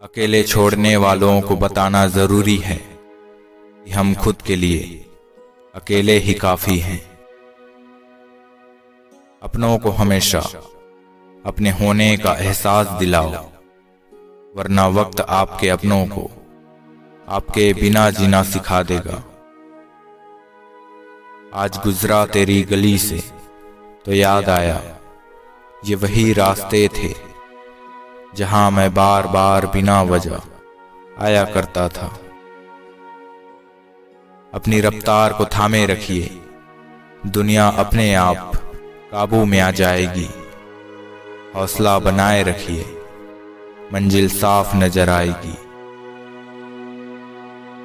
अकेले छोड़ने वालों को बताना जरूरी है कि हम खुद के लिए अकेले ही काफी हैं। अपनों को हमेशा अपने होने का एहसास दिलाओ, वरना वक्त आपके अपनों को आपके बिना जीना सिखा देगा। आज गुजरा तेरी गली से तो याद आया, ये वही रास्ते थे जहां मैं बार बार बिना वजह आया करता था। अपनी रफ्तार को थामे रखिए, दुनिया अपने आप काबू में आ जाएगी। हौसला बनाए रखिए, मंजिल साफ नजर आएगी।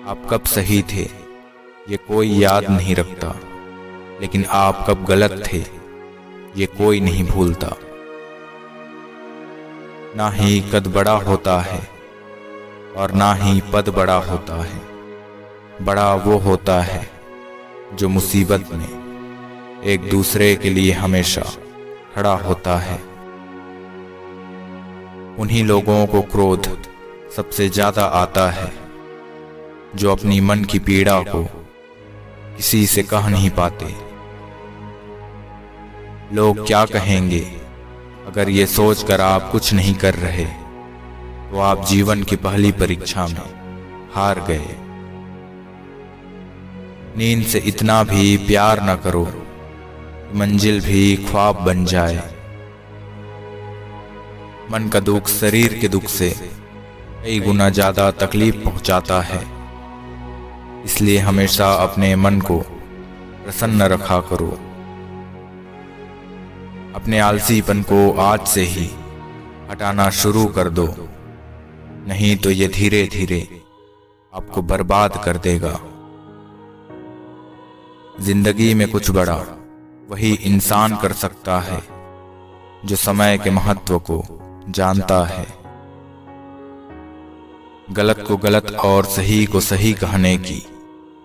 आप कब सही थे ये कोई याद नहीं रखता, लेकिन आप कब गलत थे ये कोई नहीं भूलता। ना ही कद बड़ा होता है और ना ही पद बड़ा होता है। बड़ा वो होता है जो मुसीबत में एक दूसरे के लिए हमेशा खड़ा होता है। उन्हीं लोगों को क्रोध सबसे ज्यादा आता है जो अपनी मन की पीड़ा को किसी से कह नहीं पाते। लोग क्या कहेंगे अगर ये सोचकर आप कुछ नहीं कर रहे, तो आप जीवन की पहली परीक्षा में हार गए। नींद से इतना भी प्यार न करो कि मंजिल भी ख्वाब बन जाए। मन का दुख शरीर के दुख से कई गुना ज्यादा तकलीफ पहुंचाता है, इसलिए हमेशा अपने मन को प्रसन्न रखा करो। अपने आलसीपन को आज से ही हटाना शुरू कर दो, नहीं तो ये धीरे धीरे आपको बर्बाद कर देगा। जिंदगी में कुछ बड़ा वही इंसान कर सकता है जो समय के महत्व को जानता है। गलत को गलत और सही को सही कहने की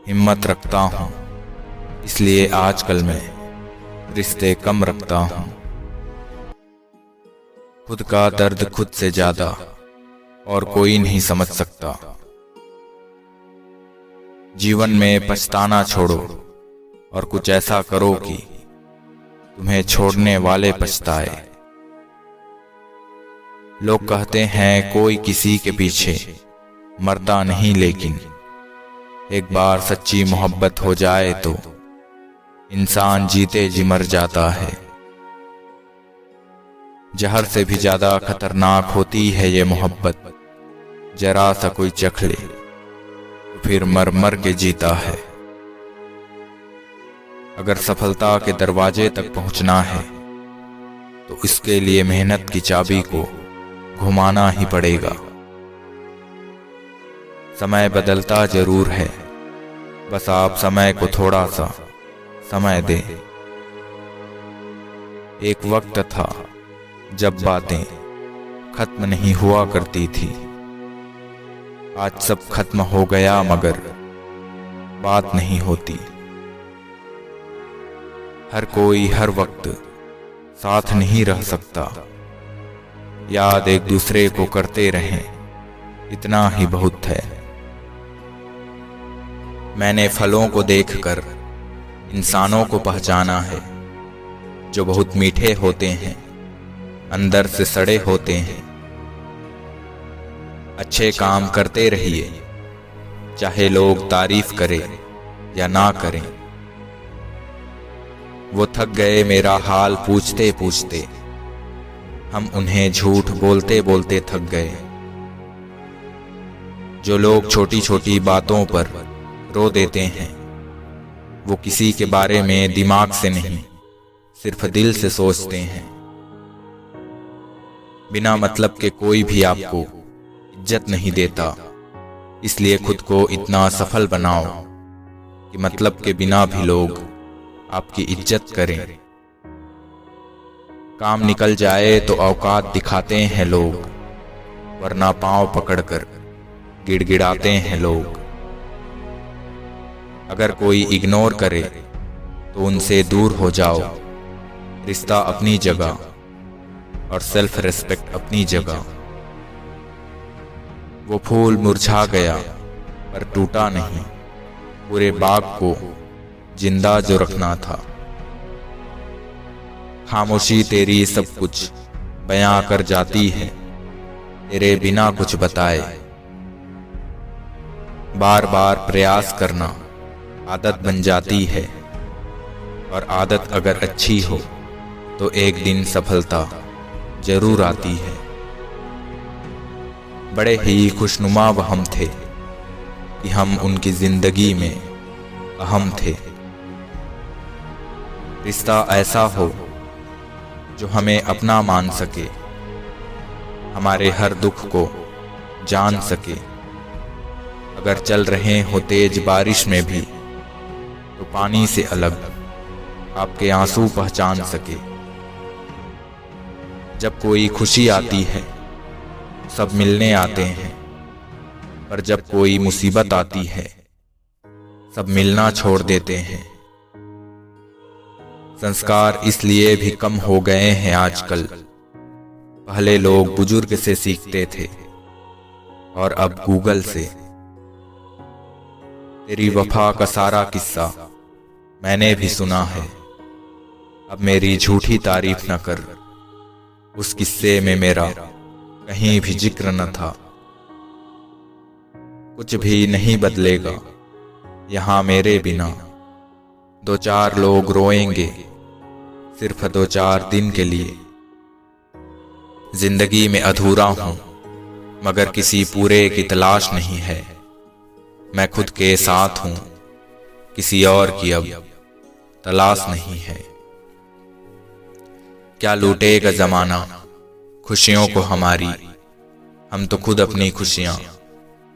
हिम्मत रखता हूं, इसलिए आजकल मैं रिश्ते कम रखता हूं। खुद का दर्द खुद से ज्यादा और कोई नहीं समझ सकता। जीवन में पछताना छोड़ो और कुछ ऐसा करो कि तुम्हें छोड़ने वाले पछताए। लोग कहते हैं कोई किसी के पीछे मरता नहीं, लेकिन एक बार सच्ची मोहब्बत हो जाए तो इंसान जीते जी मर जाता है। जहर से भी ज्यादा खतरनाक होती है ये मोहब्बत, जरा सा कोई चख ले तो फिर मर मर के जीता है। अगर सफलता के दरवाजे तक पहुंचना है तो इसके लिए मेहनत की चाबी को घुमाना ही पड़ेगा। समय बदलता जरूर है, बस आप समय को थोड़ा सा समय दें। एक वक्त था जब बातें खत्म नहीं हुआ करती थी, आज सब खत्म हो गया मगर बात नहीं होती। हर कोई हर वक्त साथ नहीं रह सकता, याद एक दूसरे को करते रहें इतना ही बहुत है। मैंने फलों को देखकर इंसानों को पहचाना है, जो बहुत मीठे होते हैं अंदर से सड़े होते हैं। अच्छे काम करते रहिए, चाहे लोग तारीफ करें या ना करें। वो थक गए मेरा हाल पूछते पूछते, हम उन्हें झूठ बोलते बोलते थक गए। जो लोग छोटी छोटी बातों पर रो देते हैं, वो किसी के बारे में दिमाग से नहीं सिर्फ दिल से सोचते हैं। बिना मतलब के कोई भी आपको इज्जत नहीं देता, इसलिए खुद को इतना सफल बनाओ कि मतलब के बिना भी लोग आपकी इज्जत करें। काम निकल जाए तो औकात दिखाते हैं लोग, वरना पांव पकड़कर गिड़गिड़ाते हैं लोग। अगर कोई इग्नोर करे तो उनसे दूर हो जाओ। रिश्ता अपनी जगह और सेल्फ रिस्पेक्ट अपनी जगह। वो फूल मुरझा गया पर टूटा नहीं, पूरे बाग को जिंदा जो रखना था। खामोशी तेरी सब कुछ बयां कर जाती है, तेरे बिना कुछ बताए। बार बार प्रयास करना आदत बन जाती है, और आदत अगर अच्छी हो तो एक दिन सफलता जरूर आती है। बड़े ही खुशनुमा हम थे कि हम उनकी जिंदगी में अहम थे। रिश्ता ऐसा हो जो हमें अपना मान सके, हमारे हर दुख को जान सके। अगर चल रहे हो तेज बारिश में भी तो पानी से अलग आपके आंसू पहचान सके। जब कोई खुशी आती है सब मिलने आते हैं, पर जब कोई मुसीबत आती है सब मिलना छोड़ देते हैं। संस्कार इसलिए भी कम हो गए हैं आजकल, पहले लोग बुजुर्ग से सीखते थे और अब गूगल से। तेरी वफा का सारा किस्सा मैंने भी सुना है, अब मेरी झूठी तारीफ न कर, उस किस्से में मेरा कहीं भी जिक्र न था। कुछ भी नहीं बदलेगा यहाँ मेरे बिना, दो चार लोग रोएंगे सिर्फ दो चार दिन के लिए। जिंदगी में अधूरा हूं मगर किसी पूरे की तलाश नहीं है। मैं खुद के साथ हूं, किसी और की अब तलाश नहीं है। क्या लूटेगा जमाना खुशियों को हमारी, हम तो खुद अपनी खुशियां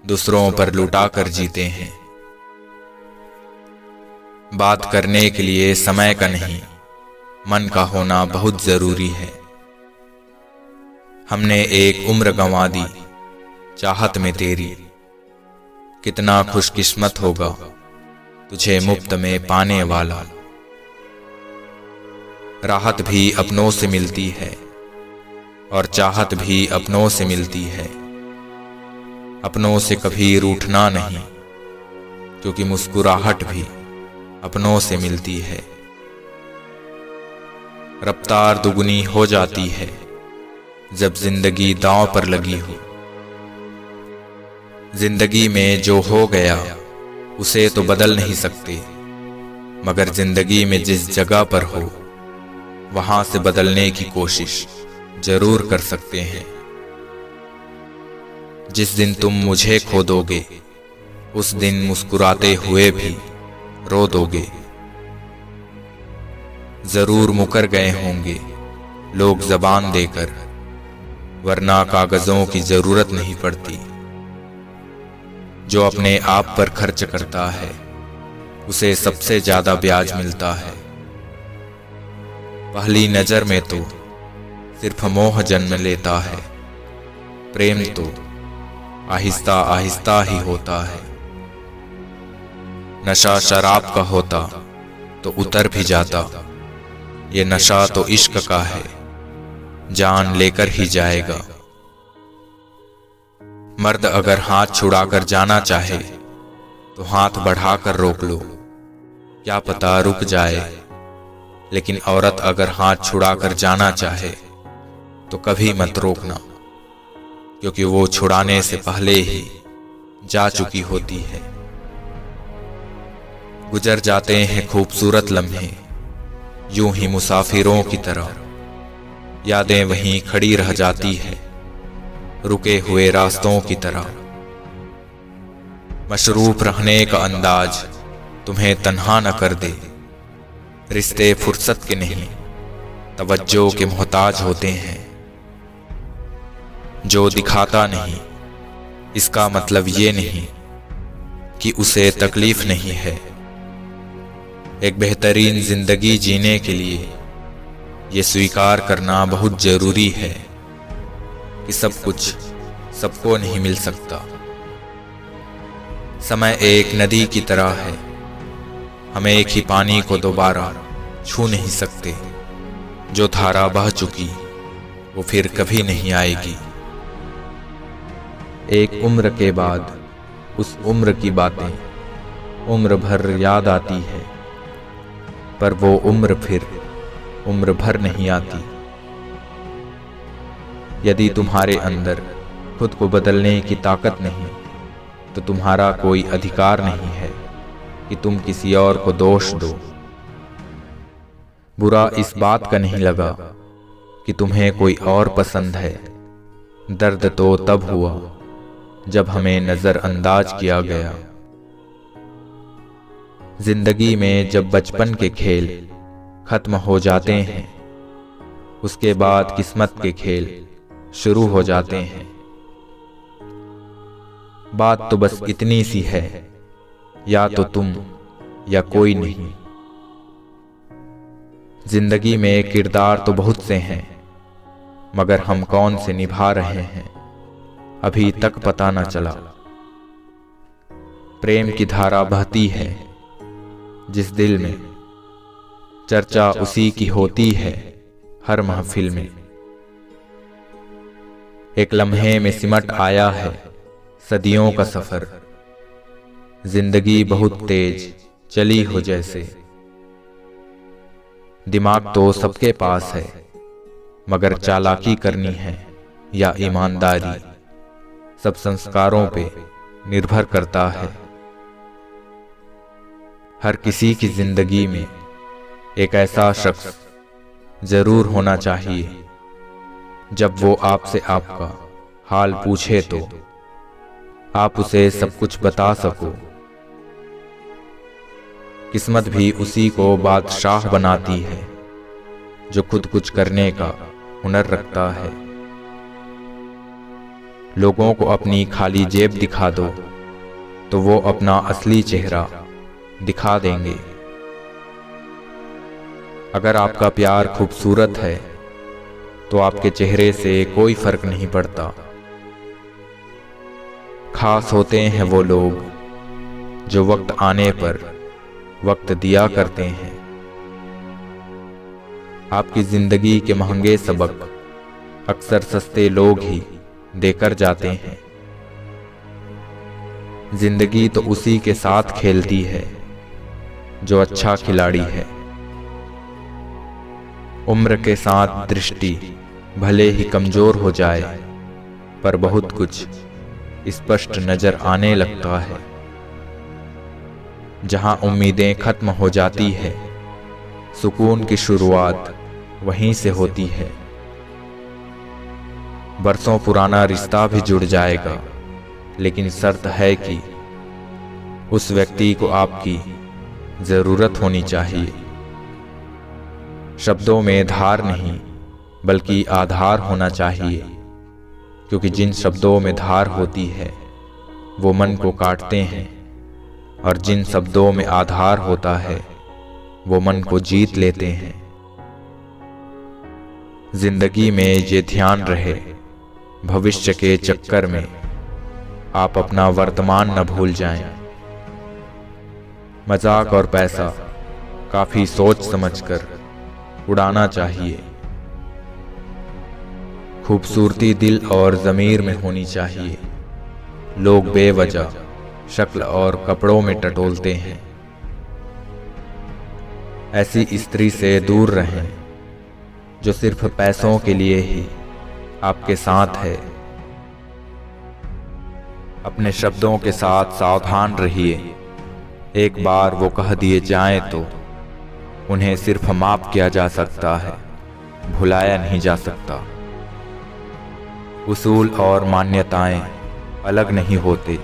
दूसरों पर लुटा कर जीते हैं। बात करने के लिए समय का नहीं, मन का होना बहुत जरूरी है। हमने एक उम्र गंवा दी चाहत में तेरी, कितना खुशकिस्मत होगा तुझे मुफ्त में पाने वाला। राहत भी अपनों से मिलती है और चाहत भी अपनों से मिलती है। अपनों से कभी रूठना नहीं, क्योंकि मुस्कुराहट भी अपनों से मिलती है। रफ्तार दुगनी हो जाती है जब जिंदगी दांव पर लगी हो। जिंदगी में जो हो गया उसे तो बदल नहीं सकते, मगर जिंदगी में जिस जगह पर हो वहां से बदलने की कोशिश जरूर कर सकते हैं। जिस दिन तुम मुझे खो दोगे उस दिन मुस्कुराते हुए भी रो दोगे। जरूर मुकर गए होंगे लोग जबान देकर, वरना कागजों की जरूरत नहीं पड़ती। जो अपने आप पर खर्च करता है उसे सबसे ज्यादा ब्याज मिलता है। पहली नजर में तो सिर्फ मोह जन्म लेता है, प्रेम तो आहिस्ता आहिस्ता ही होता है। नशा शराब का होता तो उतर भी जाता, ये नशा तो इश्क का है, जान लेकर ही जाएगा। मर्द अगर हाथ छुड़ाकर जाना चाहे तो हाथ बढ़ाकर रोक लो, क्या पता रुक जाए। लेकिन औरत अगर हाथ छुड़ाकर जाना चाहे तो कभी मत रोकना, क्योंकि वो छुड़ाने से पहले ही जा चुकी होती है। गुजर जाते हैं खूबसूरत लम्हे यूं ही मुसाफिरों की तरह, यादें वहीं खड़ी रह जाती है रुके हुए रास्तों की तरह। मशरूफ रहने का अंदाज तुम्हें तन्हा न कर दे, रिश्ते फुर्सत के नहीं तवज्जो के मोहताज होते हैं। जो दिखाता नहीं इसका मतलब ये नहीं कि उसे तकलीफ नहीं है। एक बेहतरीन जिंदगी जीने के लिए ये स्वीकार करना बहुत जरूरी है कि सब कुछ सबको नहीं मिल सकता। समय एक नदी की तरह है, हम एक ही पानी को दोबारा छू नहीं सकते। जो धारा बह चुकी वो फिर कभी नहीं आएगी। एक उम्र के बाद उस उम्र की बातें उम्र भर याद आती है, पर वो उम्र फिर उम्र भर नहीं आती। यदि तुम्हारे अंदर खुद को बदलने की ताकत नहीं, तो तुम्हारा कोई अधिकार नहीं है कि तुम किसी और को दोष दो। बुरा इस बात का नहीं लगा कि तुम्हें कोई और पसंद है, दर्द तो तब हुआ जब हमें नजरअंदाज किया गया। जिंदगी में जब बचपन के खेल खत्म हो जाते हैं, उसके बाद किस्मत के खेल शुरू हो जाते हैं। बात तो बस इतनी सी है, या तो तुम या कोई नहीं। जिंदगी में किरदार तो बहुत से हैं, मगर हम कौन से निभा रहे हैं अभी तक पता न चला। प्रेम की धारा बहती है जिस दिल में, चर्चा उसी की होती है हर महफिल में। एक लम्हे में सिमट आया है सदियों का सफर, जिंदगी बहुत तेज चली हो जैसे। दिमाग तो सबके पास है, मगर चालाकी करनी है या ईमानदारी, सब संस्कारों पे निर्भर करता है। हर किसी की जिंदगी में एक ऐसा शख्स जरूर होना चाहिए, जब वो आपसे आपका हाल पूछे तो आप उसे सब कुछ बता सको। किस्मत भी उसी को बादशाह बनाती है जो खुद कुछ करने का हुनर रखता है। लोगों को अपनी खाली जेब दिखा दो तो वो अपना असली चेहरा दिखा देंगे। अगर आपका प्यार खूबसूरत है तो आपके चेहरे से कोई फर्क नहीं पड़ता। खास होते हैं वो लोग जो वक्त आने पर वक्त दिया करते हैं। आपकी जिंदगी के महंगे सबक अक्सर सस्ते लोग ही देकर जाते हैं। जिंदगी तो उसी के साथ खेलती है जो अच्छा खिलाड़ी है। उम्र के साथ दृष्टि भले ही कमजोर हो जाए, पर बहुत कुछ स्पष्ट नजर आने लगता है। जहां उम्मीदें खत्म हो जाती है, सुकून की शुरुआत वहीं से होती है। बरसों पुराना रिश्ता भी जुड़ जाएगा, लेकिन शर्त है कि उस व्यक्ति को आपकी जरूरत होनी चाहिए। शब्दों में धार नहीं, बल्कि आधार होना चाहिए, क्योंकि जिन शब्दों में धार होती है वो मन को काटते हैं, और जिन शब्दों में आधार होता है वो मन को जीत लेते हैं। जिंदगी में ये ध्यान रहे, भविष्य के चक्कर में आप अपना वर्तमान न भूल जाएं। मजाक और पैसा काफी सोच समझकर उड़ाना चाहिए। खूबसूरती दिल और ज़मीर में होनी चाहिए। लोग बेवजह शक्ल और कपड़ों में टटोलते हैं। ऐसी स्त्री से दूर रहें जो सिर्फ पैसों के लिए ही आपके साथ है। अपने शब्दों के साथ सावधान रहिए। एक बार वो कह दिए जाएं तो उन्हें सिर्फ माफ किया जा सकता है, भुलाया नहीं जा सकता। उसूल और मान्यताएं अलग नहीं होते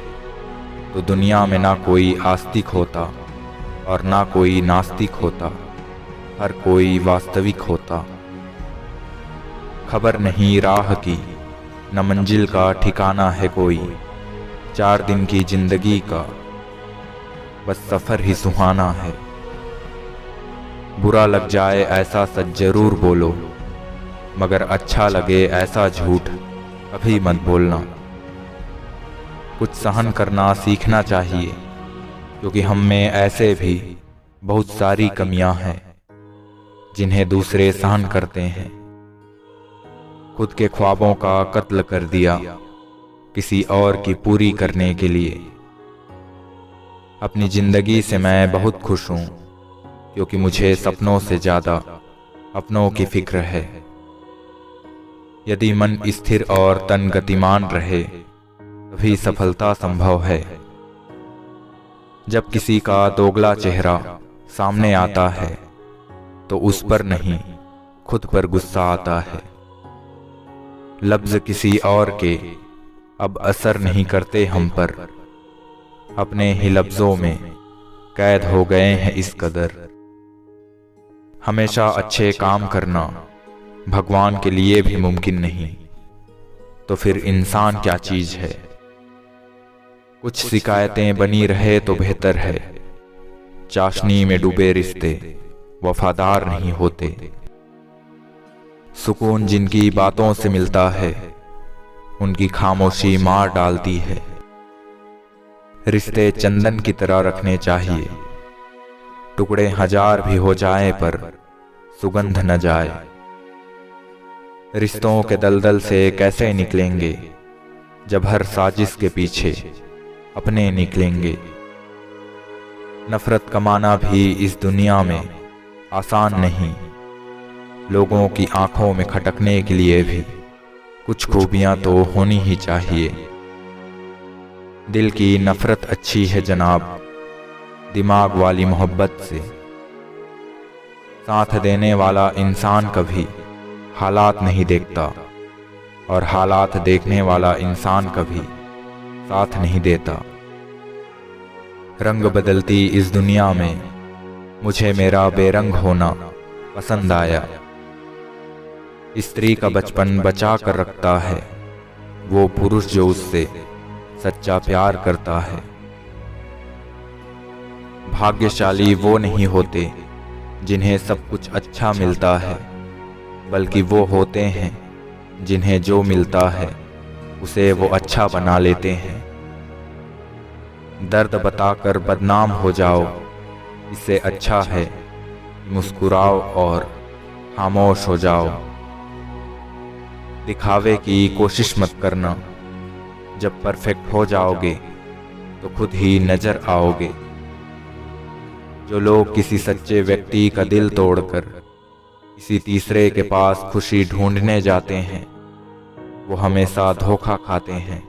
तो दुनिया में ना कोई आस्तिक होता और ना कोई नास्तिक होता, हर कोई वास्तविक होता। खबर नहीं राह की, न मंजिल का ठिकाना है कोई। 4 दिन की जिंदगी का बस सफर ही सुहाना है। बुरा लग जाए ऐसा सच जरूर बोलो, मगर अच्छा लगे ऐसा झूठ कभी मत बोलना। कुछ सहन करना सीखना चाहिए, क्योंकि हम में ऐसे भी बहुत सारी कमियां हैं जिन्हें दूसरे सहन करते हैं। खुद के ख्वाबों का कत्ल कर दिया, किसी और की पूरी करने के लिए। अपनी जिंदगी से मैं बहुत खुश हूँ, क्योंकि मुझे सपनों से ज्यादा अपनों की फिक्र है। यदि मन स्थिर और तन गतिमान रहे तभी सफलता संभव है। जब किसी का दोगला चेहरा सामने आता है तो उस पर नहीं, खुद पर गुस्सा आता है। लफ्ज किसी और के अब असर नहीं करते हम पर, अपने ही लफ्जों में कैद हो गए हैं इस कदर। हमेशा अच्छे काम करना भगवान के लिए भी मुमकिन नहीं, तो फिर इंसान क्या चीज है। कुछ शिकायतें बनी रहे तो बेहतर है, चाशनी में डूबे रिश्ते वफादार नहीं होते। सुकून जिनकी बातों से मिलता है उनकी खामोशी मार डालती है। रिश्ते चंदन की तरह रखने चाहिए, टुकड़े हजार भी हो जाए पर सुगंध न जाए। रिश्तों के दलदल से कैसे निकलेंगे जब हर साजिश के पीछे अपने निकलेंगे। नफरत कमाना भी इस दुनिया में आसान नहीं, लोगों की आंखों में खटकने के लिए भी कुछ खूबियां तो होनी ही चाहिए। दिल की नफरत अच्छी है जनाब, दिमाग वाली मोहब्बत से। साथ देने वाला इंसान कभी हालात नहीं देखता, और हालात देखने वाला इंसान कभी साथ नहीं देता। रंग बदलती इस दुनिया में मुझे मेरा बेरंग होना पसंद आया। स्त्री का बचपन बचा कर रखता है वो पुरुष जो उससे सच्चा प्यार करता है। भाग्यशाली वो नहीं होते जिन्हें सब कुछ अच्छा मिलता है, बल्कि वो होते हैं जिन्हें जो मिलता है उसे वो अच्छा बना लेते हैं। दर्द बताकर बदनाम हो जाओ, इससे अच्छा है मुस्कुराओ और खामोश हो जाओ। दिखावे की कोशिश मत करना, जब परफेक्ट हो जाओगे तो खुद ही नजर आओगे। जो लोग किसी सच्चे व्यक्ति का दिल तोड़कर किसी तीसरे के पास खुशी ढूंढने जाते हैं वो हमेशा धोखा खाते हैं।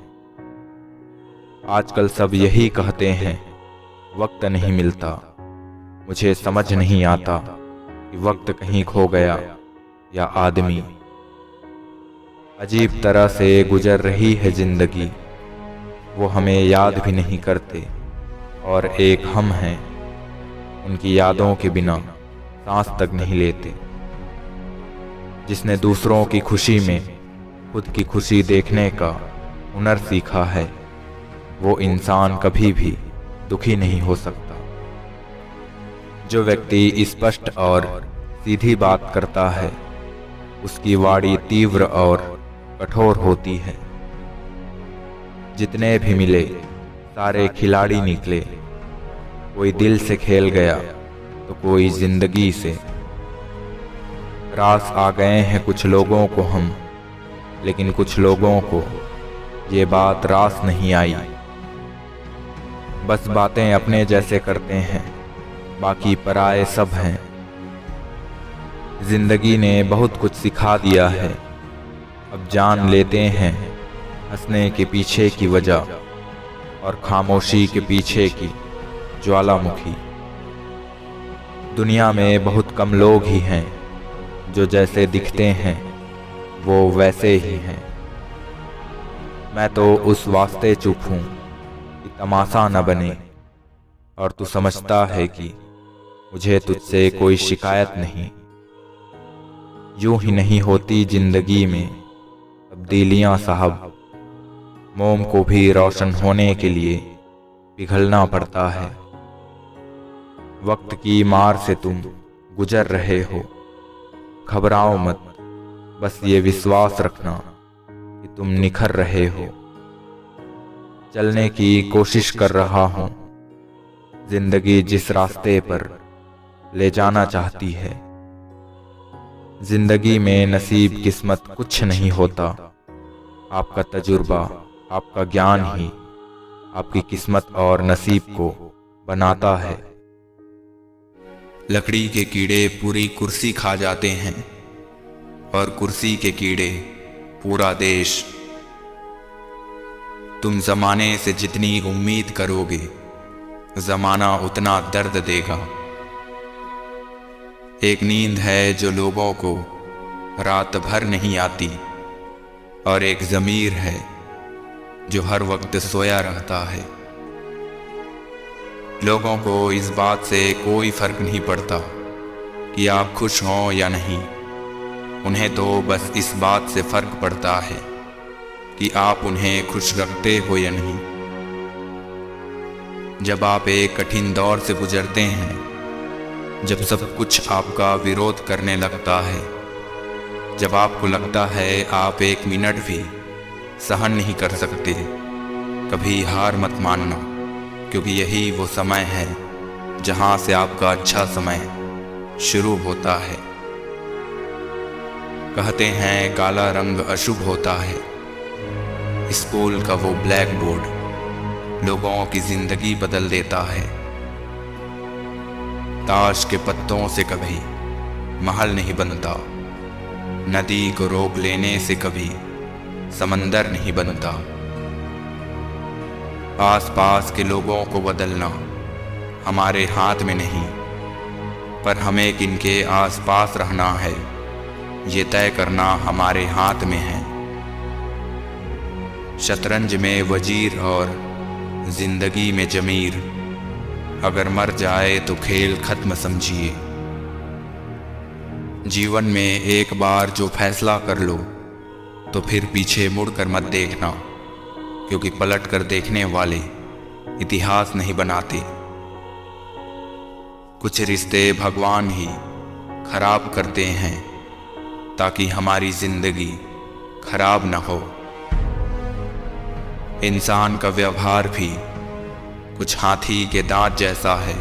आजकल सब यही कहते हैं वक्त नहीं मिलता, मुझे समझ नहीं आता कि वक्त कहीं खो गया या आदमी। अजीब तरह से गुजर रही है जिंदगी, वो हमें याद भी नहीं करते, और एक हम हैं उनकी यादों के बिना सांस तक नहीं लेते। जिसने दूसरों की खुशी में खुद की खुशी देखने का हुनर सीखा है वो इंसान कभी भी दुखी नहीं हो सकता। जो व्यक्ति स्पष्ट और सीधी बात करता है उसकी वाणी तीव्र और कठोर होती है। जितने भी मिले सारे खिलाड़ी निकले, कोई दिल से खेल गया तो कोई जिंदगी से। रास आ गए हैं कुछ लोगों को हम, लेकिन कुछ लोगों को ये बात रास नहीं आई। बस बातें अपने जैसे करते हैं, बाकी पराए सब हैं। जिंदगी ने बहुत कुछ सिखा दिया है, अब जान लेते हैं हंसने के पीछे की वजह और खामोशी के पीछे की ज्वालामुखी। दुनिया में बहुत कम लोग ही हैं जो जैसे दिखते हैं वो वैसे ही हैं। मैं तो उस वास्ते चुप हूँ कि तमाशा न बने, और तू समझता है कि मुझे तुझसे कोई शिकायत नहीं। यूं ही नहीं होती जिंदगी में तब्दीलियां साहब, मोम को भी रोशन होने के लिए पिघलना पड़ता है। वक्त की मार से तुम गुजर रहे हो, घबराओ मत, बस ये विश्वास रखना कि तुम निखर रहे हो। चलने की कोशिश कर रहा हूँ, जिंदगी जिस रास्ते पर ले जाना चाहती है। जिंदगी में नसीब किस्मत कुछ नहीं होता, आपका तजुर्बा आपका ज्ञान ही आपकी किस्मत और नसीब को बनाता है। लकड़ी के कीड़े पूरी कुर्सी खा जाते हैं और कुर्सी के कीड़े पूरा देश। तुम जमाने से जितनी उम्मीद करोगे, जमाना उतना दर्द देगा। एक नींद है जो लोगों को रात भर नहीं आती, और एक ज़मीर है जो हर वक्त सोया रहता है। लोगों को इस बात से कोई फर्क नहीं पड़ता कि आप खुश हों या नहीं। उन्हें तो बस इस बात से फर्क पड़ता है कि आप उन्हें खुश रखते हो या नहीं। जब आप एक कठिन दौर से गुजरते हैं, जब सब कुछ आपका विरोध करने लगता है, जब आपको लगता है आप एक मिनट भी सहन नहीं कर सकते, कभी हार मत मानना, क्योंकि यही वो समय है जहां से आपका अच्छा समय शुरू होता है। कहते हैं काला रंग अशुभ होता है। स्कूल का वो ब्लैक बोर्ड लोगों की जिंदगी बदल देता है। ताश के पत्तों से कभी महल नहीं बनता, नदी को रोक लेने से कभी समंदर नहीं बनता। आसपास के लोगों को बदलना हमारे हाथ में नहीं, पर हमें किनके आसपास रहना है ये तय करना हमारे हाथ में है। शतरंज में वजीर और जिंदगी में जमीर, अगर मर जाए तो खेल खत्म समझिए। जीवन में एक बार जो फैसला कर लो तो फिर पीछे मुड़कर मत देखना, क्योंकि पलट कर देखने वाले इतिहास नहीं बनाते। कुछ रिश्ते भगवान ही खराब करते हैं ताकि हमारी जिंदगी खराब न हो। इंसान का व्यवहार भी कुछ हाथी के दांत जैसा है,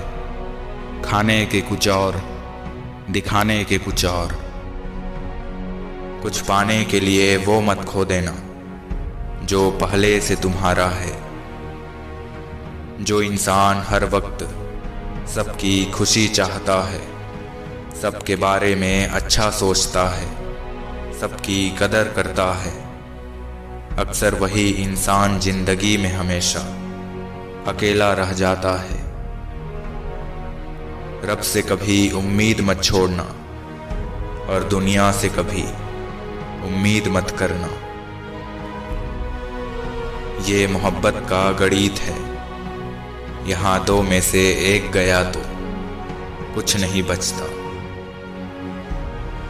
खाने के कुछ और, दिखाने के कुछ और। कुछ पाने के लिए वो मत खो देना जो पहले से तुम्हारा है। जो इंसान हर वक्त सबकी खुशी चाहता है, सबके बारे में अच्छा सोचता है, सबकी कदर करता है, अक्सर वही इंसान जिंदगी में हमेशा अकेला रह जाता है। रब से कभी उम्मीद मत छोड़ना और दुनिया से कभी उम्मीद मत करना। ये मोहब्बत का गणित है, यहाँ दो में से एक गया तो कुछ नहीं बचता।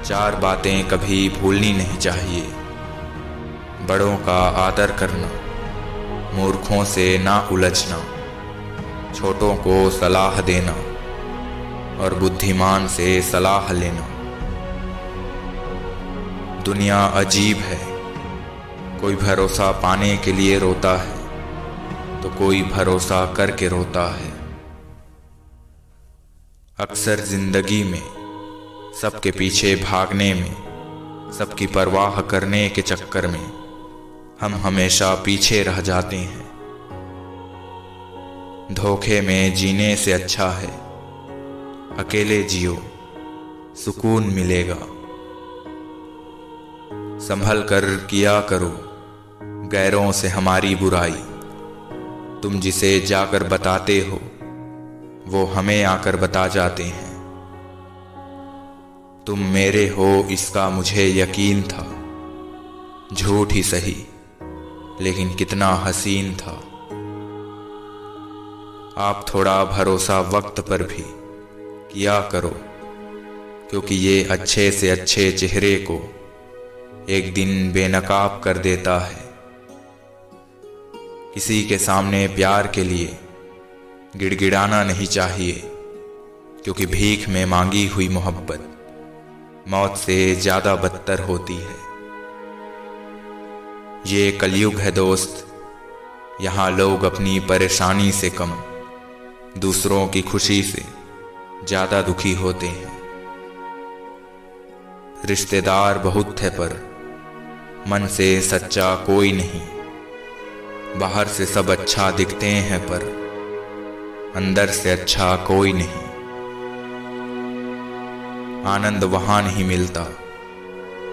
चार बातें कभी भूलनी नहीं चाहिए। बड़ों का आदर करना, मूर्खों से ना उलझना, छोटों को सलाह देना और बुद्धिमान से सलाह लेना। दुनिया अजीब है, कोई भरोसा पाने के लिए रोता है तो कोई भरोसा करके रोता है। अक्सर जिंदगी में सबके पीछे भागने में, सबकी परवाह करने के चक्कर में हम हमेशा पीछे रह जाते हैं। धोखे में जीने से अच्छा है अकेले जियो, सुकून मिलेगा। संभल कर किया करो गैरों से हमारी बुराई। तुम जिसे जाकर बताते हो वो हमें आकर बता जाते हैं। तुम मेरे हो इसका मुझे यकीन था, झूठ ही सही लेकिन कितना हसीन था। आप थोड़ा भरोसा वक्त पर भी किया करो, क्योंकि ये अच्छे से अच्छे चेहरे को एक दिन बेनकाब कर देता है। किसी के सामने प्यार के लिए गिड़गिड़ाना नहीं चाहिए, क्योंकि भीख में मांगी हुई मोहब्बत मौत से ज्यादा बदतर होती है। ये कलयुग है दोस्त, यहाँ लोग अपनी परेशानी से कम दूसरों की खुशी से ज्यादा दुखी होते हैं। रिश्तेदार बहुत थे पर मन से सच्चा कोई नहीं। बाहर से सब अच्छा दिखते हैं पर अंदर से अच्छा कोई नहीं। आनंद वहां नहीं मिलता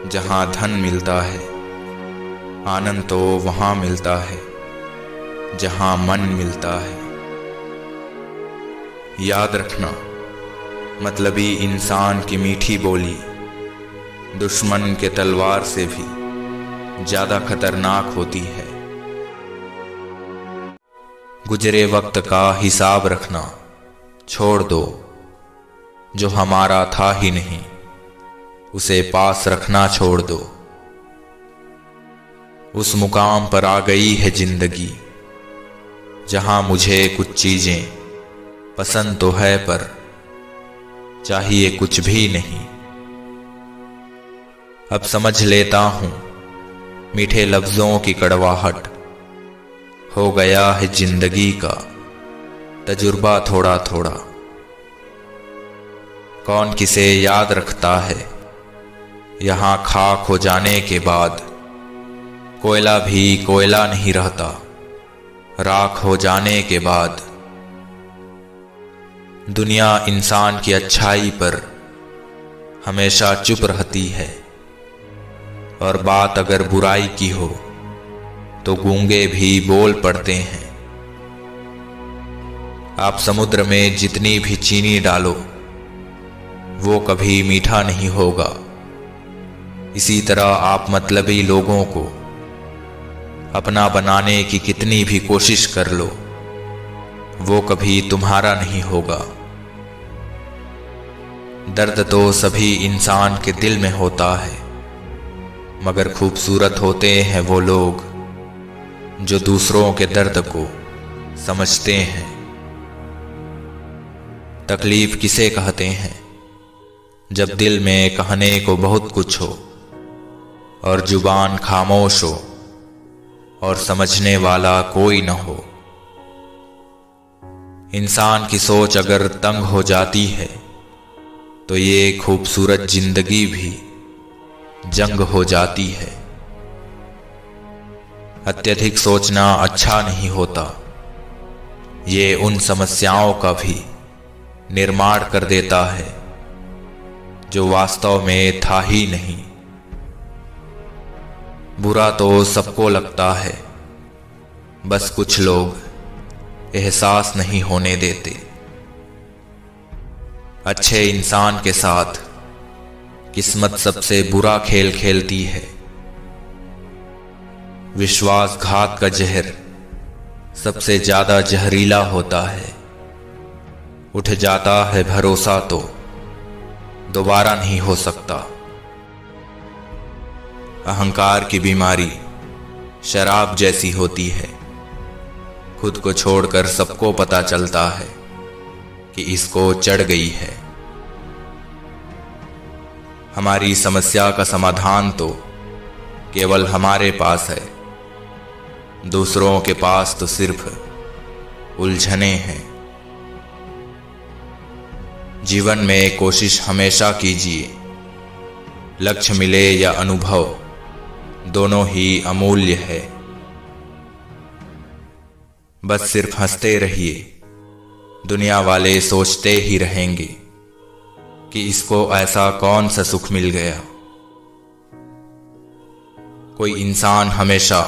जहां धन मिलता है, आनंद तो वहां मिलता है जहां मन मिलता है। याद रखना, मतलबी इंसान की मीठी बोली दुश्मन के तलवार से भी ज्यादा खतरनाक होती है। गुजरे वक्त का हिसाब रखना छोड़ दो, जो हमारा था ही नहीं उसे पास रखना छोड़ दो। उस मुकाम पर आ गई है जिंदगी जहां मुझे कुछ चीजें पसंद तो है पर चाहिए कुछ भी नहीं। अब समझ लेता हूं मीठे लफ्जों की कड़वाहट, हो गया है जिंदगी का तजुर्बा थोड़ा थोड़ा। कौन किसे याद रखता है यहां खाक हो जाने के बाद, कोयला भी कोयला नहीं रहता राख हो जाने के बाद। दुनिया इंसान की अच्छाई पर हमेशा चुप रहती है, और बात अगर बुराई की हो तो गूंगे भी बोल पड़ते हैं। आप समुद्र में जितनी भी चीनी डालो वो कभी मीठा नहीं होगा। इसी तरह आप मतलबी लोगों को अपना बनाने की कितनी भी कोशिश कर लो वो कभी तुम्हारा नहीं होगा। दर्द तो सभी इंसान के दिल में होता है, मगर खूबसूरत होते हैं वो लोग जो दूसरों के दर्द को समझते हैं। तकलीफ किसे कहते हैं जब दिल में कहने को बहुत कुछ हो और जुबान खामोश हो और समझने वाला कोई न हो। इंसान की सोच अगर तंग हो जाती है तो ये खूबसूरत जिंदगी भी जंग हो जाती है। अत्यधिक सोचना अच्छा नहीं होता, ये उन समस्याओं का भी निर्माण कर देता है जो वास्तव में था ही नहीं। बुरा तो सबको लगता है, बस कुछ लोग एहसास नहीं होने देते। अच्छे इंसान के साथ किस्मत सबसे बुरा खेल खेलती है। विश्वासघात का जहर सबसे ज्यादा जहरीला होता है। उठ जाता है भरोसा तो दोबारा नहीं हो सकता। अहंकार की बीमारी शराब जैसी होती है, खुद को छोड़कर सबको पता चलता है कि इसको चढ़ गई है। हमारी समस्या का समाधान तो केवल हमारे पास है, दूसरों के पास तो सिर्फ उलझने हैं। जीवन में कोशिश हमेशा कीजिए, लक्ष्य मिले या अनुभव दोनों ही अमूल्य है। बस सिर्फ हंसते रहिए, दुनिया वाले सोचते ही रहेंगे कि इसको ऐसा कौन सा सुख मिल गया। कोई इंसान हमेशा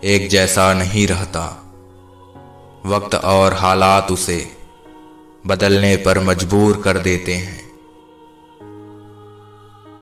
एक जैसा नहीं रहता, वक्त और हालात उसे बदलने पर मजबूर कर देते हैं।